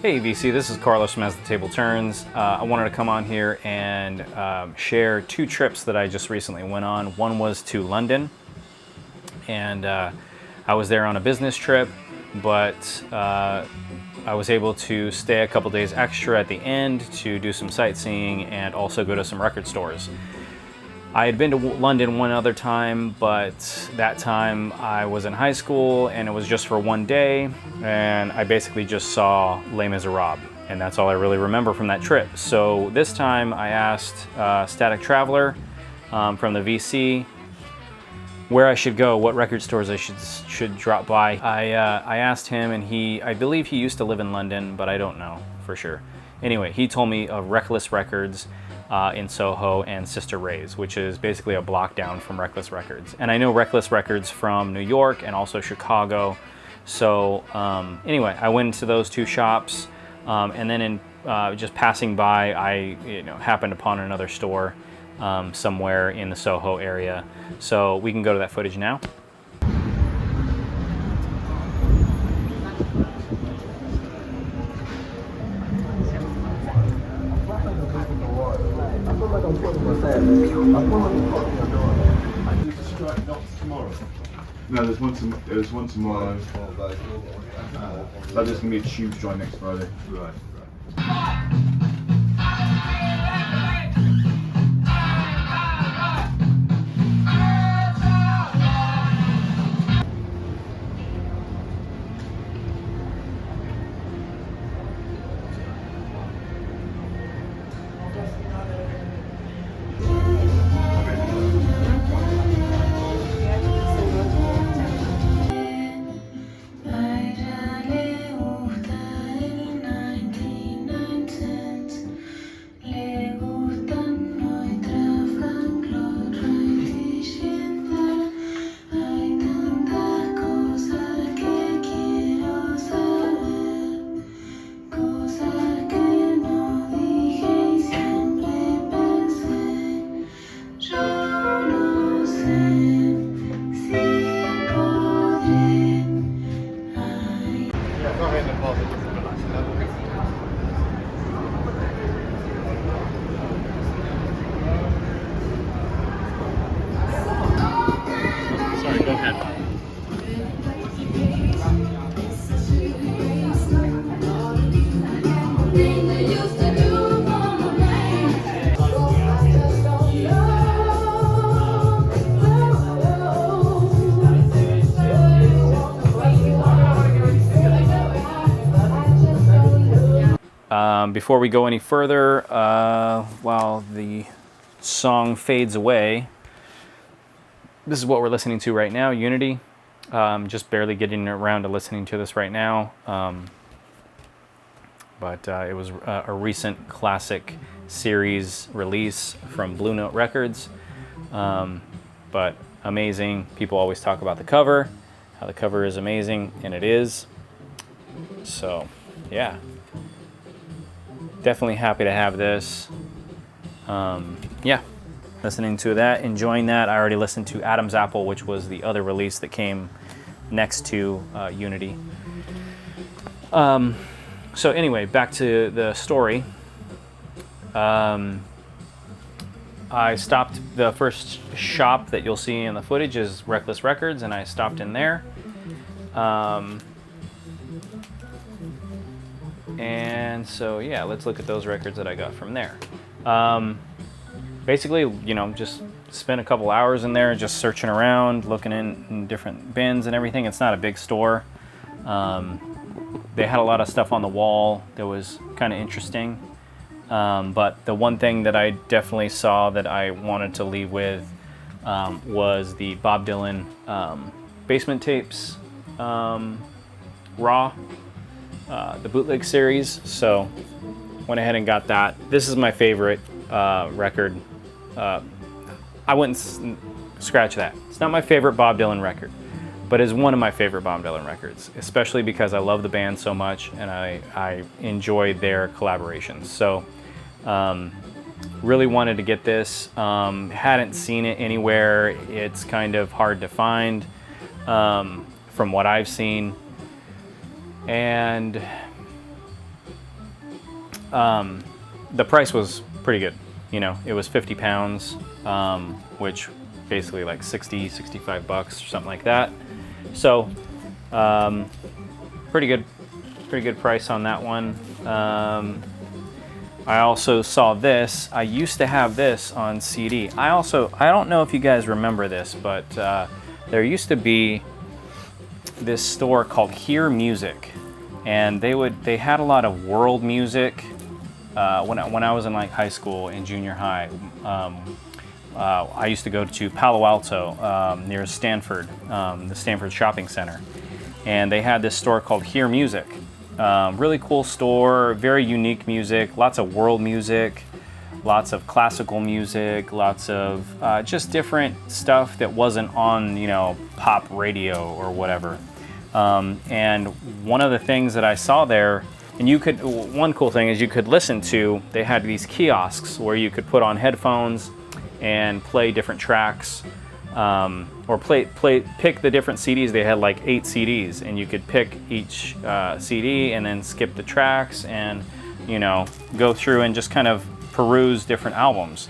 Hey VC, this is Carlos from As the Table Turns. I wanted to come on here and share two trips that I just recently went on. One was to London, and I was there on a business trip, but I was able to stay a couple days extra at the end to do some sightseeing and also go to some record stores. I had been to London one other time, but that time I was in high school and it was just for one day, and I basically just saw Les Miserables, and that's all I really remember from that trip. So this time I asked Static Traveler from the VC where I should go, what record stores I should drop by. I asked him, and I believe he used to live in London, but I don't know for sure. Anyway, he told me of Reckless Records in Soho and Sister Ray's, which is basically a block down from Reckless Records. And I know Reckless Records from New York and also Chicago. So anyway, I went into those two shops, and then in just passing by, I happened upon another store somewhere in the Soho area. So we can go to that footage now. No, there's one tomorrow. There's gonna be a tube strike next Friday. Right. Sorry, go ahead. Before we go any further, while the song fades away, this is what we're listening to right now, Unity. Just barely getting around to listening to this right now. But it was a recent classic series release from Blue Note Records. But amazing. People always talk about the cover, how the cover is amazing, and it is. So, yeah. Definitely happy to have this. Yeah. Listening to that, enjoying that. I already listened to Adam's Apple, which was the other release that came next to Unity. So anyway, back to the story. I stopped, the first shop that you'll see in the footage is Reckless Records, and I stopped in there. And so yeah, let's look at those records that I got from there. Basically, just spent a couple hours in there just searching around, looking in different bins and everything. It's not a big store. They had a lot of stuff on the wall that was kind of interesting. But the one thing that I definitely saw that I wanted to leave with was the Bob Dylan Basement Tapes Raw, the bootleg series. So went ahead and got that. This is my favorite record. I wouldn't scratch that. It's not my favorite Bob Dylan record, but it's one of my favorite Bob Dylan records, especially because I love the band so much and I enjoy their collaborations. So really wanted to get this. Hadn't seen it anywhere. It's kind of hard to find from what I've seen. And the price was pretty good. You know, it was 50 pounds, which basically like 60, 65 bucks or something like that. So, pretty good price on that one. I also saw this. I used to have this on CD. I don't know if you guys remember this, but there used to be this store called Hear Music, and they had a lot of world music when I was in like high school and junior high. I used to go to Palo Alto near Stanford, the Stanford Shopping Center, and they had this store called Hear Music. Really cool store, very unique music, lots of world music, lots of classical music, lots of just different stuff that wasn't on, you know, pop radio or whatever. And one of the things that I saw there, and one cool thing is you could listen to, they had these kiosks where you could put on headphones and play different tracks. Or pick the different CDs. They had like 8 CDs, and you could pick each CD and then skip the tracks, and you know, go through and just kind of peruse different albums,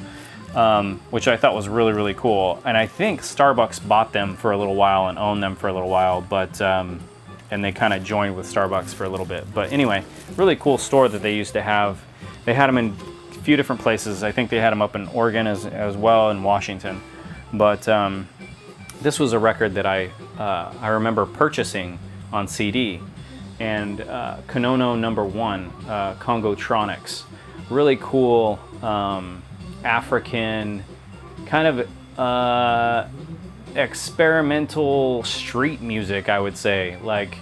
which I thought was really, really cool. And I think Starbucks bought them for a little while and owned them for a little while, but and they kind of joined with Starbucks for a little bit. But anyway, really cool store that they used to have. They had them in a few different places. I think they had them up in Oregon as well, in Washington. But this was a record that I remember purchasing on CD, and Konono No. 1, Congotronics, really cool African kind of experimental street music, I would say, like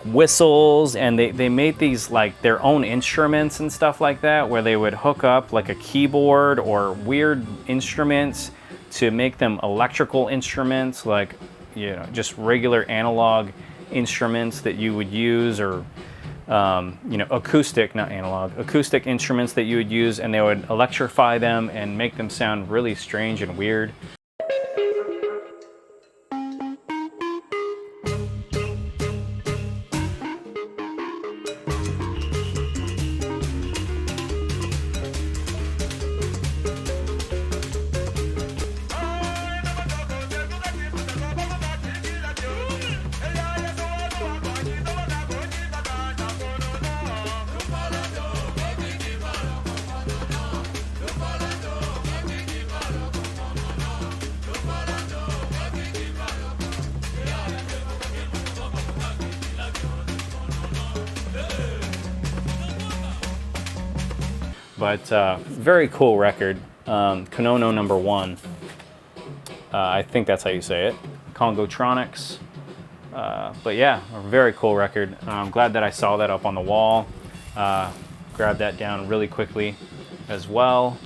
whistles, and they made these like their own instruments and stuff like that, where they would hook up like a keyboard or weird instruments to make them electrical instruments, like, you know, just regular analog instruments that you would use, or you know, acoustic instruments that you would use, and they would electrify them and make them sound really strange and weird. But very cool record, Konono No. 1. I think that's how you say it, Congotronics. But yeah, a very cool record. I'm glad that I saw that up on the wall. Grabbed that down really quickly as well.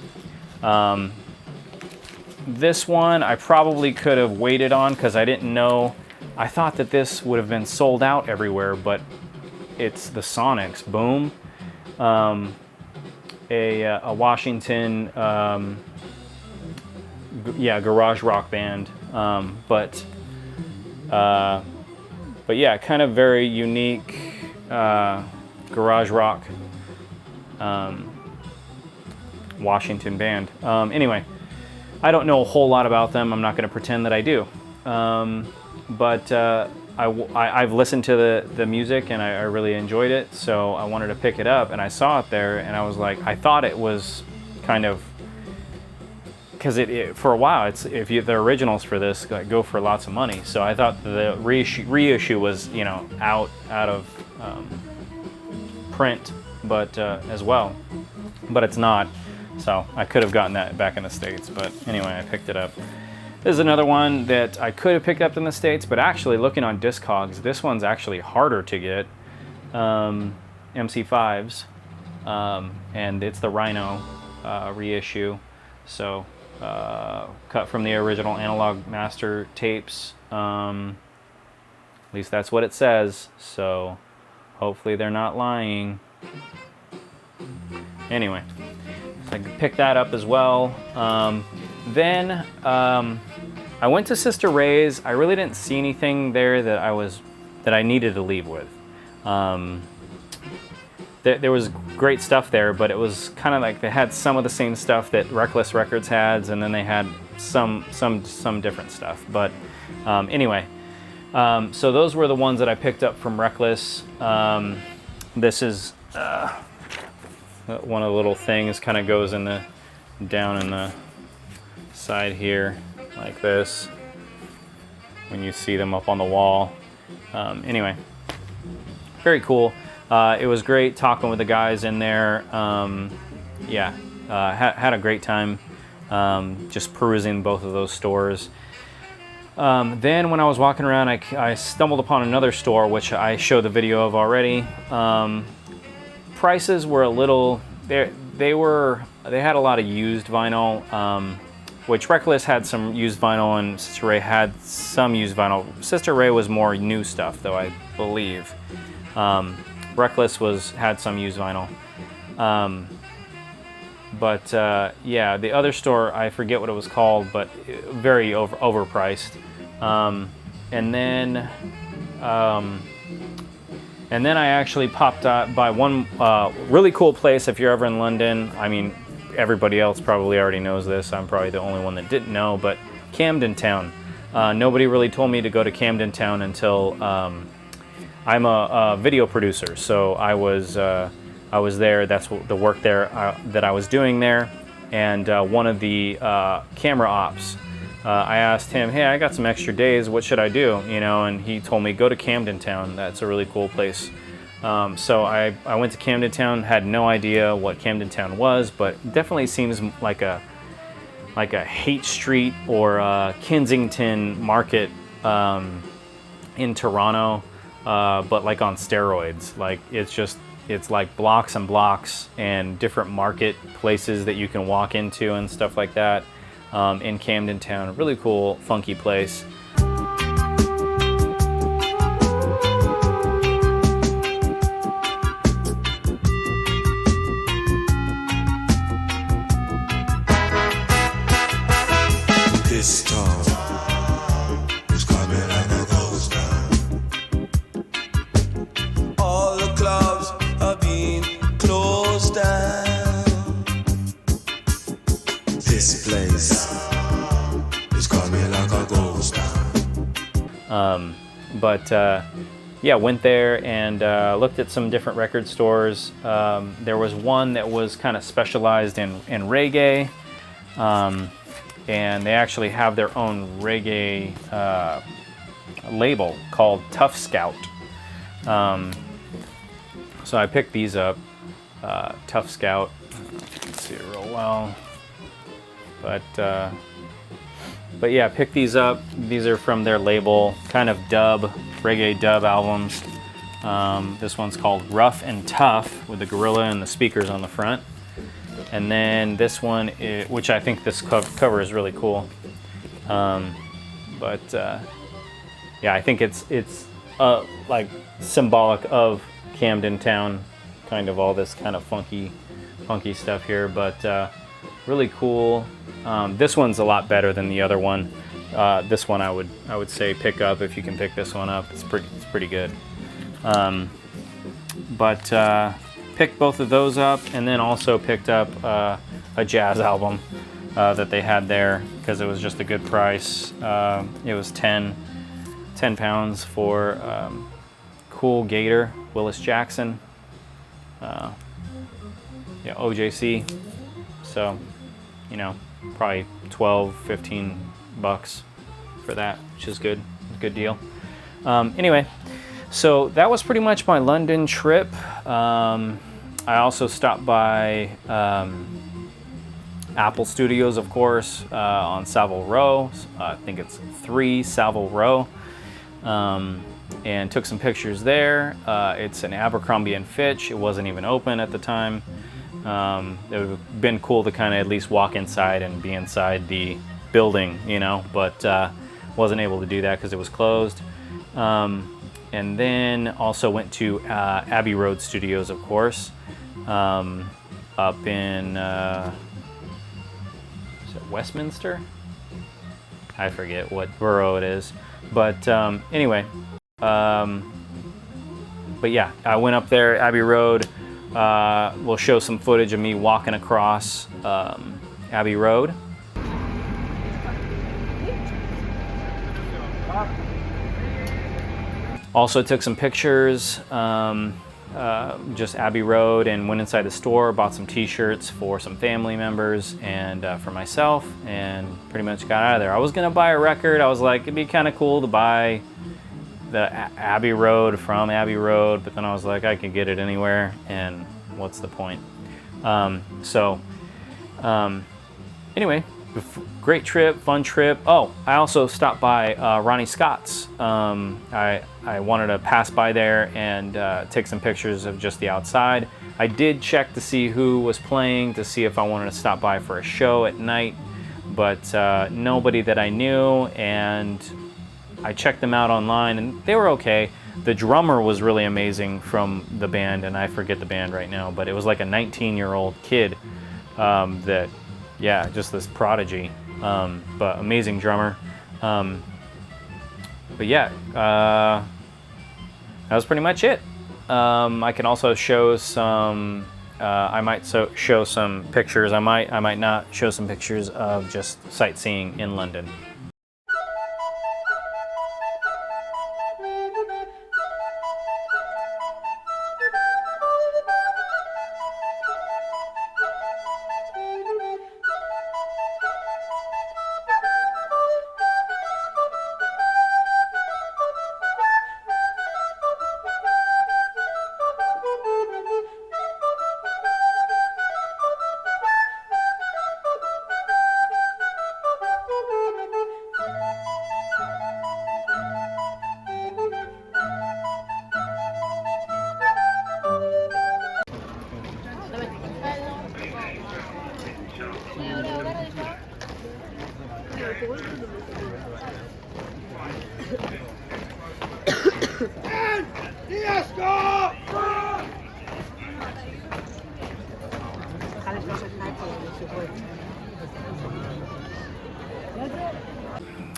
This one I probably could have waited on, because I didn't know. I thought that this would have been sold out everywhere, but it's the Sonics. Boom. A Washington, garage rock band, but yeah, kind of very unique garage rock Washington band. Anyway, I don't know a whole lot about them. I'm not going to pretend that I do, but I've listened to the music, and I really enjoyed it, so I wanted to pick it up, and I saw it there, and I was like, I thought it was kind of, because it for a while, the originals for this go for lots of money, so I thought the reissue was, you know, out of print, but as well, but it's not, so I could have gotten that back in the States, but anyway, I picked it up. This is another one that I could have picked up in the States, but actually looking on Discogs, this one's actually harder to get, MC5s, and it's the Rhino reissue, so cut from the original Analog Master tapes, at least that's what it says, so hopefully they're not lying. Anyway, so I can pick that up as well. Then I went to Sister Ray's. I really didn't see anything there that I needed to leave with. there was great stuff there, but it was kind of like they had some of the same stuff that Reckless Records had, and then they had some different stuff. But anyway, so those were the ones that I picked up from Reckless. This is one of the little things, kind of goes in the down in the side here like this when you see them up on the wall. Anyway, very cool. It was great talking with the guys in there. Yeah, had a great time just perusing both of those stores. Then when I was walking around, I stumbled upon another store, which I showed the video of already. Prices were a little, they had a lot of used vinyl, which Reckless had some used vinyl and Sister Ray had some used vinyl. Sister Ray was more new stuff, though, I believe. Reckless had some used vinyl. Yeah, the other store, I forget what it was called, but very overpriced. And then I actually popped by one really cool place. If you're ever in London, I mean, everybody else probably already knows this. I'm probably the only one that didn't know, but Camden Town. Nobody really told me to go to Camden Town until I'm a video producer, so I was there. That's the work there that I was doing there, and one of the camera ops. I asked him, hey, I got some extra days, what should I do? You know, and he told me, go to Camden Town. That's a really cool place. So I went to Camden Town, had no idea what Camden Town was, but definitely seems like a Haight Street or Kensington Market in Toronto, but like on steroids. Like it's like blocks and blocks and different market places that you can walk into and stuff like that. In Camden Town, a really cool, funky place. This storm is coming like a ghost town. All the clubs are being closed down. This place is coming like a ghost town. Yeah, went there and looked at some different record stores. There was one that was kind of specialized in reggae, and they actually have their own reggae label called Tough Scout. So I picked these up, Tough Scout. Let's see it real well. But yeah, pick these up. These are from their label, kind of reggae dub albums. This one's called Rough and Tough with the gorilla and the speakers on the front. And then this one, which I think this cover is really cool. Yeah, I think it's like symbolic of Camden Town, kind of all this kind of funky stuff here, but really cool. This one's a lot better than the other one. This one I would say pick up if you can pick this one up. It's pretty good. Picked both of those up, and then also picked up a jazz album that they had there because it was just a good price. It was 10 pounds for Cool Gator, Willis Jackson, yeah, OJC. So, you know, probably 12, 15 bucks for that, which is good. Good deal. Anyway, so that was pretty much my London trip. I also stopped by Apple Studios, of course, on Savile Row. I think it's 3 Savile Row. And took some pictures there. It's an Abercrombie & Fitch. It wasn't even open at the time. It would have been cool to kind of at least walk inside and be inside the building, you know, but wasn't able to do that because it was closed. And then also went to Abbey Road Studios, of course, up in is it Westminster? I forget what borough it is, but anyway, but yeah, I went up there, Abbey Road. we'll show some footage of me walking across Abbey Road. Also took some pictures, just Abbey Road, and went inside the store, bought some t-shirts for some family members and for myself, and pretty much got out of there. I was gonna buy a record. I was like, it'd be kind of cool to buy the Abbey Road from Abbey Road, but then I was like, I could get it anywhere, and what's the point? Anyway, great trip, fun trip. Oh, I also stopped by Ronnie Scott's. I wanted to pass by there and take some pictures of just the outside. I did check to see who was playing, to see if I wanted to stop by for a show at night, but nobody that I knew, and I checked them out online and they were okay. The drummer was really amazing from the band, and I forget the band right now, but it was like a 19-year-old kid that, yeah, just this prodigy, but amazing drummer. But yeah, that was pretty much it. I can also show some, I might show some pictures. I might not show some pictures of just sightseeing in London.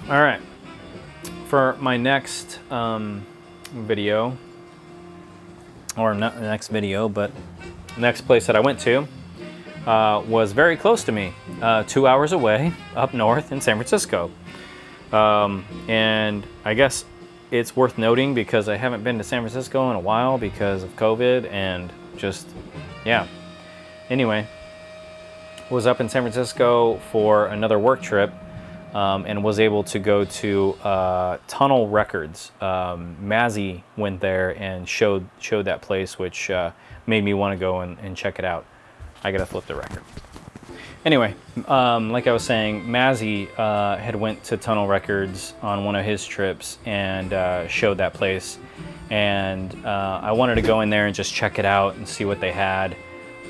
All right, for my next video, or not the next video, but the next place that I went to was very close to me, 2 hours away, up north in San Francisco. And I guess it's worth noting because I haven't been to San Francisco in a while because of COVID and just, yeah. Anyway, was up in San Francisco for another work trip. And was able to go to Tunnel Records. Mazzy went there and showed that place, which made me want to go and check it out. I gotta flip the record. Anyway, like I was saying, Mazzy had went to Tunnel Records on one of his trips and showed that place. And I wanted to go in there and just check it out and see what they had.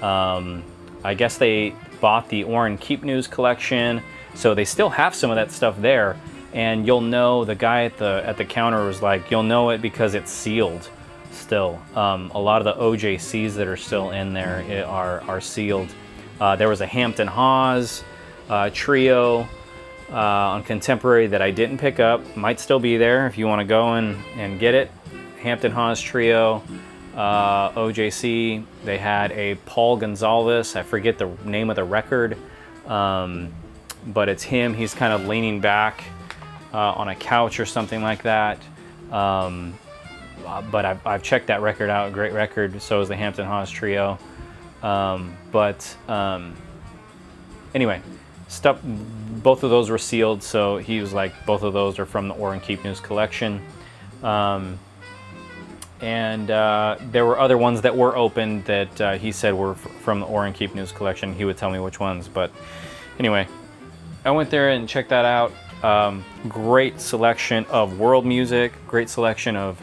I guess they bought the Warren Keep News collection. So they still have some of that stuff there, and you'll know, the guy at the counter was like, you'll know it because it's sealed still. A lot of the OJCs that are still in there are sealed. There was a Hampton Hawes trio on Contemporary that I didn't pick up. Might still be there if you want to go and get it. Hampton Hawes trio, OJC. They had a Paul Gonsalves, I forget the name of the record. But it's him. He's kind of leaning back on a couch or something like that. But I've checked that record out. Great record. So is the Hampton Hawes trio. Anyway, both of those were sealed. So he was like, both of those are from the Warren Keep News collection. And there were other ones that were open that he said were from the Warren Keep News collection. He would tell me which ones. But anyway, I went there and checked that out. Great selection of world music, great selection of,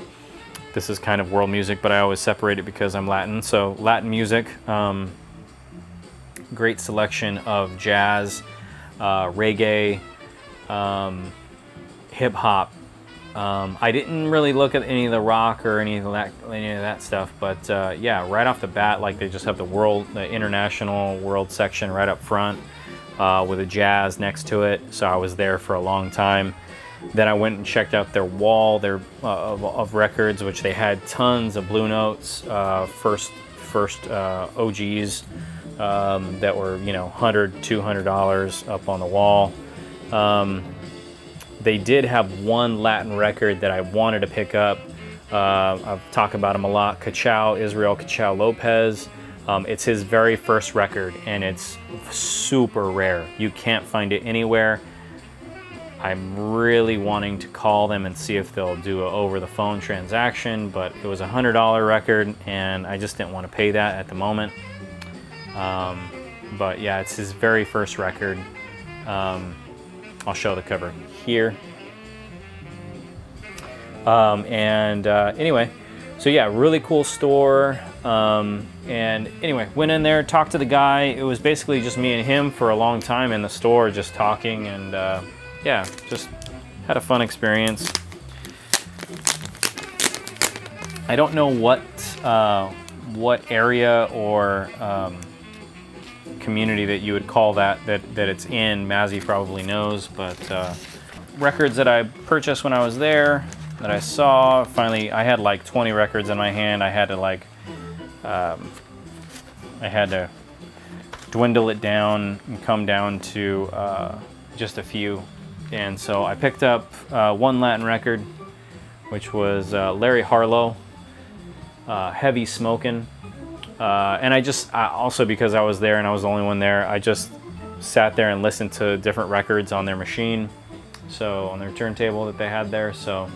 this is kind of world music, but I always separate it because I'm Latin, so Latin music. Great selection of jazz, reggae, hip hop. I didn't really look at any of the rock or any of that stuff, but yeah, right off the bat, like they just have the international world section right up front. With a jazz next to it, so I was there for a long time. Then I went and checked out their wall of records, which they had tons of Blue Notes, first first OGs that were, you know, $100, $200 up on the wall. They did have one Latin record that I wanted to pick up. I've talked about him a lot, Israel Cachao Lopez. It's his very first record, and it's super rare. You can't find it anywhere. I'm really wanting to call them and see if they'll do an over-the-phone transaction, but it was a $100 record, and I just didn't want to pay that at the moment. But yeah, it's his very first record. I'll show the cover here. Anyway, so yeah, really cool store. And anyway, went in there, talked to the guy. It was basically just me and him for a long time in the store, just talking, and yeah, just had a fun experience. I don't know what area or community that you would call that it's in. Mazzy probably knows, but records that I purchased when I was there that I saw. Finally, I had like 20 records in my hand. I had to dwindle it down and come down to just a few. And so I picked up one Latin record, which was Larry Harlow, Heavy Smokin'. And I also, because I was there and I was the only one there, I just sat there and listened to different records on their machine, so on their turntable that they had there. So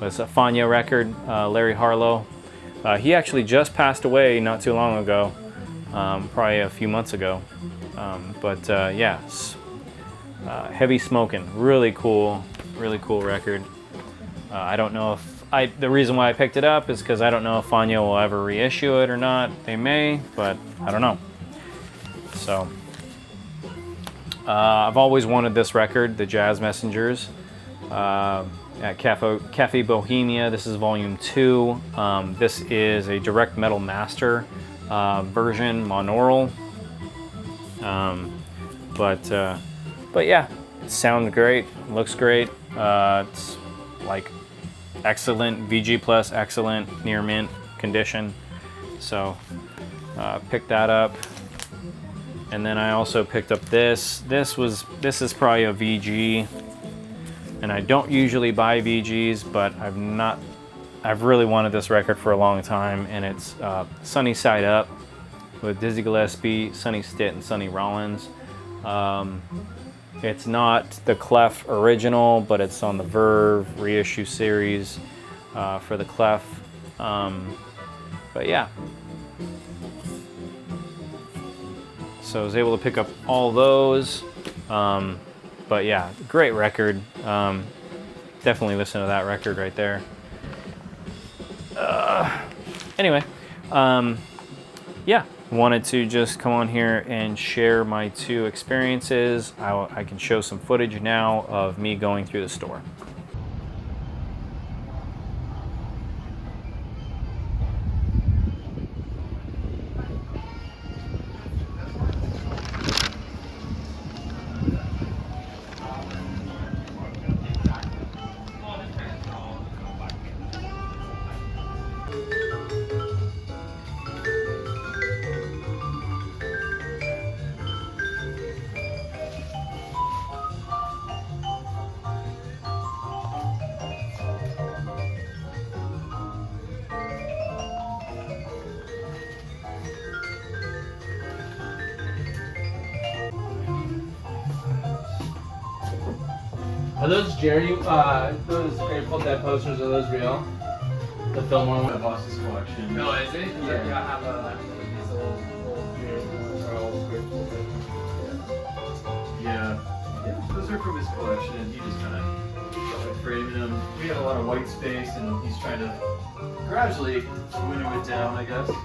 it's a Fania record, Larry Harlow. He actually just passed away not too long ago, probably a few months ago. Yeah, Heavy Smokin', really cool record. I don't know if the reason why I picked it up is because I don't know if Fania will ever reissue it or not. They may, but I don't know. So I've always wanted this record, the Jazz Messengers, at Cafe Bohemia. This is volume 2. This is a direct metal master version, monaural. But yeah, it sounds great, looks great. It's like excellent, VG Plus, excellent, near mint condition. So picked that up. And then I also picked up this. This is probably a VG. And I don't usually buy VGs, but I've really wanted this record for a long time, and it's Sunny Side Up with Dizzy Gillespie, Sonny Stitt, and Sonny Rollins. It's not the Clef original, but it's on the Verve reissue series for the Clef. But yeah. So I was able to pick up all those. But yeah, great record. Definitely listen to that record right there. Anyway, yeah, wanted to just come on here and share my 2 experiences. I can show some footage now of me going through the store. Are those Jerry, those Grateful Dead posters, are those real? The Fillmore one? I lost this collection. No, is it? Yeah, I have these old Jerry ones are all Grateful Dead. Yeah, those are from his collection. He just kind of started framing them. We had a lot of white space, and he's trying to gradually winnow it down, I guess.